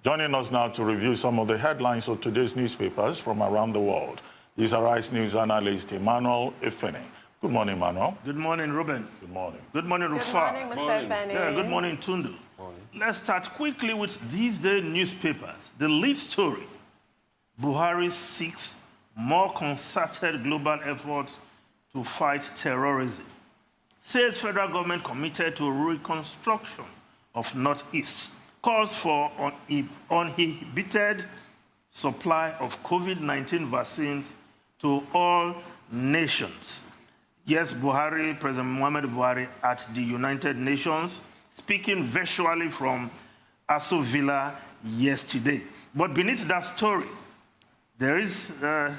Joining us now to review some of the headlines of today's newspapers from around the world is Arise News analyst Emmanuel Efeni. Good morning, Emmanuel. Good morning, Ruben. Good morning. Good morning, Rufa. Good morning, Mr. Efeni. Yeah, good morning, Tundu. Morning. Let's start quickly with these days newspapers. The lead story, Buhari seeks more concerted global efforts to fight terrorism. Says federal government committed to reconstruction of Northeast. Calls for uninhibited supply of COVID-19 vaccines to all nations. Yes, Buhari, President Muhammad Buhari at the United Nations, speaking virtually from Aso Villa yesterday. But beneath that story, there is the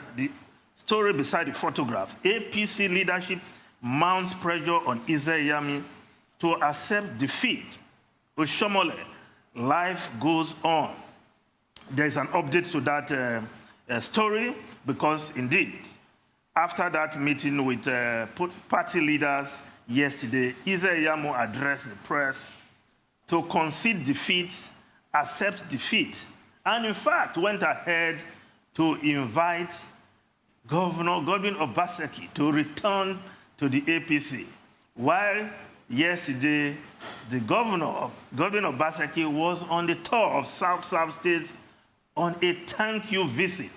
story beside the photograph. APC leadership mounts pressure on Yami to accept defeat. Oshomole, life goes on. There is an update to that story because, indeed, after that meeting with party leaders yesterday, Yamo addressed the press to concede defeat, accept defeat, and in fact went ahead to invite Governor Godwin Obaseki to return to the APC. While yesterday, the Governor, Godwin Obaseki, was on the tour of South states on a thank you visit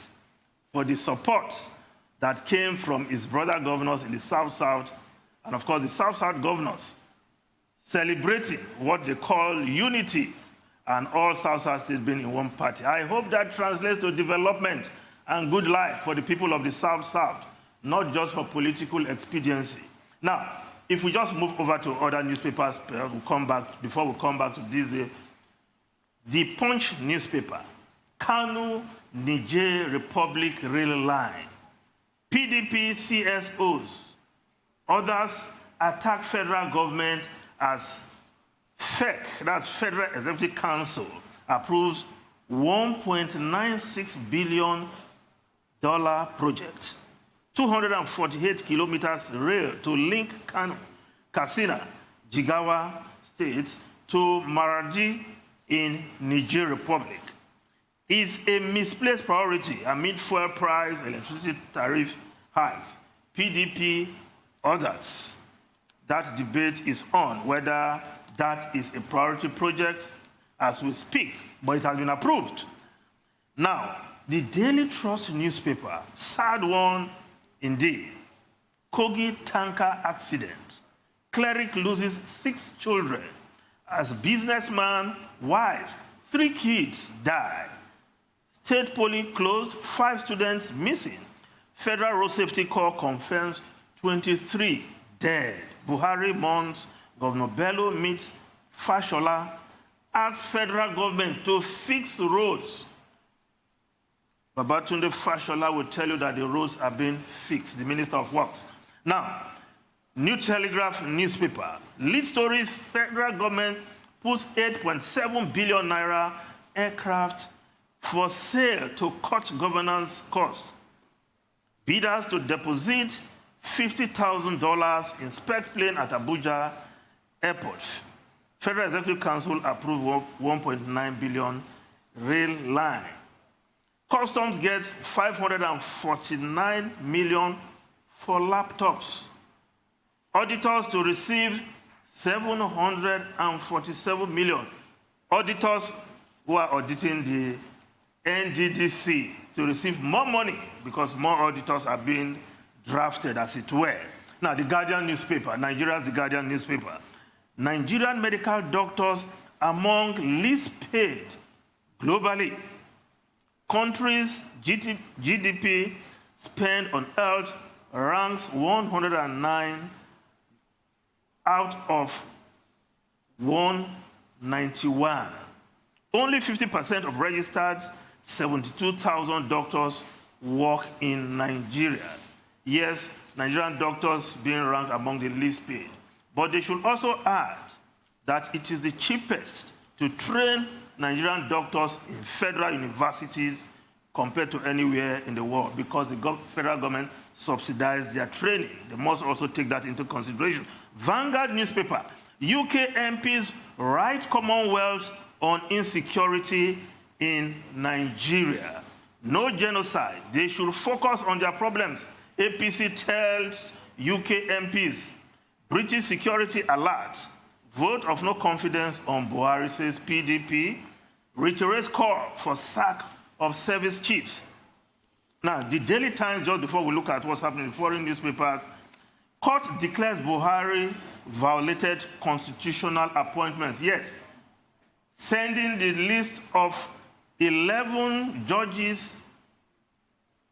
for the support that came from his brother governors in the South, and of course the South governors, celebrating what they call unity and all South states being in one party. I hope that translates to development and good life for the people of the South, not just for political expediency. Now, if we just move over to other newspapers, we'll come back, before we come back to this, the Punch newspaper, Kanu, Niger Republic Rail Line, PDP CSOs, others attack federal government as FEC, that's Federal Executive Council, approves $1.96 billion project. 248 kilometers rail to link Kano, Katsina, Jigawa states to Maradi in Niger Republic. It's a misplaced priority amid fuel price, electricity tariff hikes. PDP, others. That debate is on whether that is a priority project as we speak, but it has been approved. Now, the Daily Trust newspaper, sad one indeed. Kogi tanker accident. Cleric loses 6 children. As businessman, wife, 3 kids die. State police closed, 5 students missing. Federal Road Safety Corps confirms 23 dead. Buhari mourns. Governor Bello meets Fashola, asks federal government to fix roads. Babatunde Fashola will tell you that the roads are being fixed, the Minister of Works. Now, New Telegraph newspaper, lead story, federal government puts 8.7 billion naira aircraft for sale to cut governance costs. Bidders to deposit $50,000 in spec plane at Abuja Airport. Federal Executive Council approved 1.9 billion rail line. Customs gets 549 million for laptops. Auditors to receive 747 million. Auditors who are auditing the NDDC to receive more money because more auditors are being drafted, as it were. Now, the Guardian newspaper, Nigeria's The Guardian newspaper. Nigerian medical doctors among least paid globally. Countries' GDP spend on health ranks 109 out of 191. Only 50% of registered 72,000 doctors work in Nigeria. Yes, Nigerian doctors being ranked among the least paid. But they should also add that it is the cheapest to train Nigerian doctors in federal universities compared to anywhere in the world because the federal government subsidizes their training. They must also take that into consideration. Vanguard newspaper, UK MPs write Commonwealth on insecurity in Nigeria. No genocide. They should focus on their problems. APC tells UK MPs. British security alert. Vote of no confidence on Buhari, says PDP. Reiterates call for sack of service chiefs. Now, the Daily Times, just before we look at what's happening in foreign newspapers, court declares Buhari violated constitutional appointments. Yes. Sending the list of 11 judges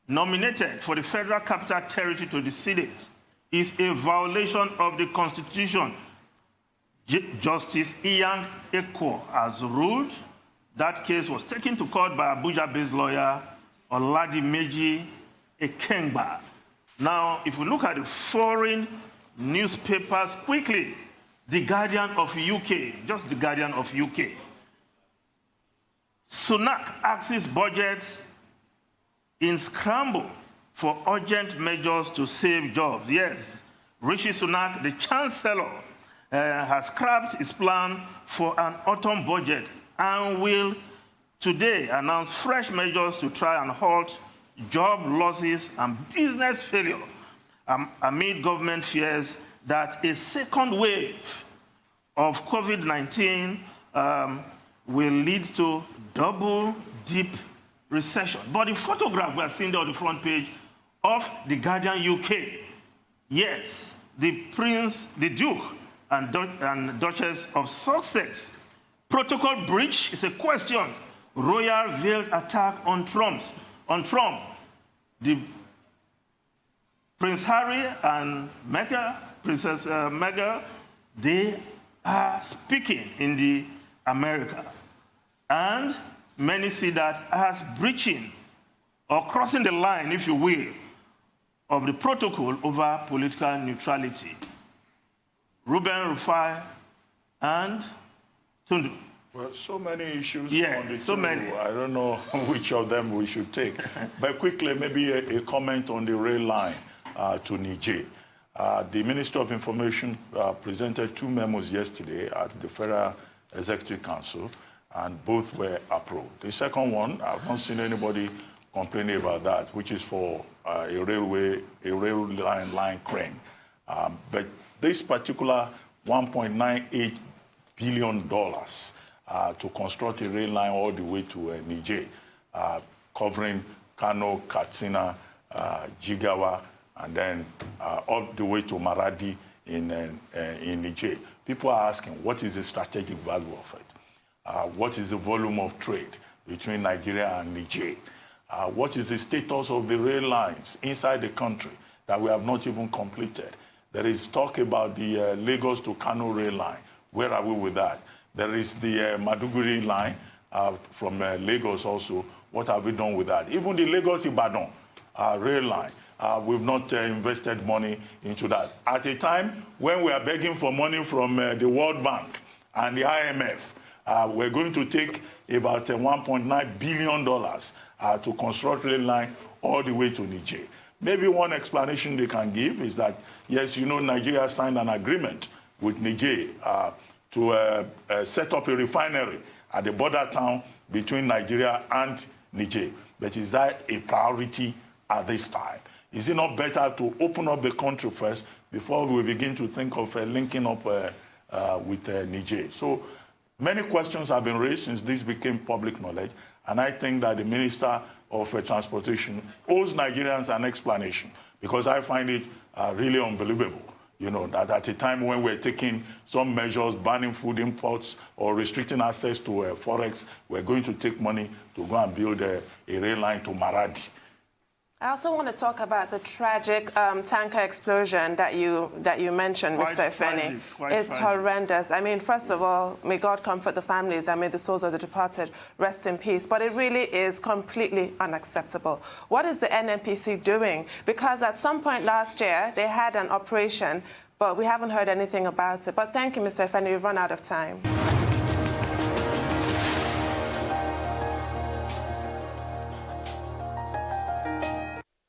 nominated for the Federal Capital Territory to the Senate is a violation of the Constitution. Justice Ian Ekwo has ruled. That case was taken to court by Abuja-based lawyer Oladimeji Ekengba. Now, if we look at the foreign newspapers quickly, The Guardian of UK, just The Guardian of UK. Sunak axes budgets in scramble for urgent measures to save jobs. Yes, Rishi Sunak, the Chancellor, has scrapped his plan for an autumn budget and will today announce fresh measures to try and halt job losses and business failure amid government fears that a second wave of COVID-19 will lead to double deep recession. But the photograph we are seeing there on the front page of The Guardian UK, yes, the Prince, the Duke, and Duchess of Sussex. Protocol breach is a question. Royal veiled attack on Trump. The Prince Harry and Meghan, Princess Meghan, they are speaking in the America. And many see that as breaching or crossing the line, if you will, of the protocol over political neutrality. Ruben Rufai and Tundu. Well, so many issues yeah, on the so table. many. I don't know which of them we should take. But quickly, maybe a comment on the rail line to Niger. The Minister of Information presented 2 memos yesterday at the Federal Executive Council, and both were approved. The second one, I've not seen anybody complaining about that, which is for a rail line crane. But this particular $1.98 billion to construct a rail line all the way to Niger, covering Kano, Katsina, Jigawa, and then up the way to Maradi in Niger. People are asking, what is the strategic value of it? What is the volume of trade between Nigeria and Niger? What is the status of the rail lines inside the country that we have not even completed? There is talk about the Lagos to Kano rail line. Where are we with that? There is the Maduguri line from Lagos also. What have we done with that? Even the Lagos-Ibadan rail line, we've not invested money into that. At a time when we are begging for money from the World Bank and the IMF, we're going to take about $1.9 billion to construct rail line all the way to Niger. Maybe one explanation they can give is that, yes, you know, Nigeria signed an agreement with Niger to set up a refinery at the border town between Nigeria and Niger. But is that a priority at this time? Is it not better to open up the country first before we begin to think of linking up with Niger? So many questions have been raised since this became public knowledge, and I think that the Minister of Transportation owes Nigerians an explanation, because I find it really unbelievable, you know, that at a time when we're taking some measures, banning food imports or restricting access to Forex, we're going to take money to go and build a rail line to Maradi. I also want to talk about the tragic tanker explosion that you mentioned, Mr. Efeni. It's horrendous. I mean, first of all, may God comfort the families and may the souls of the departed rest in peace. But it really is completely unacceptable. What is the NNPC doing? Because at some point last year, they had an operation, but we haven't heard anything about it. But thank you, Mr. Efeni. We've run out of time.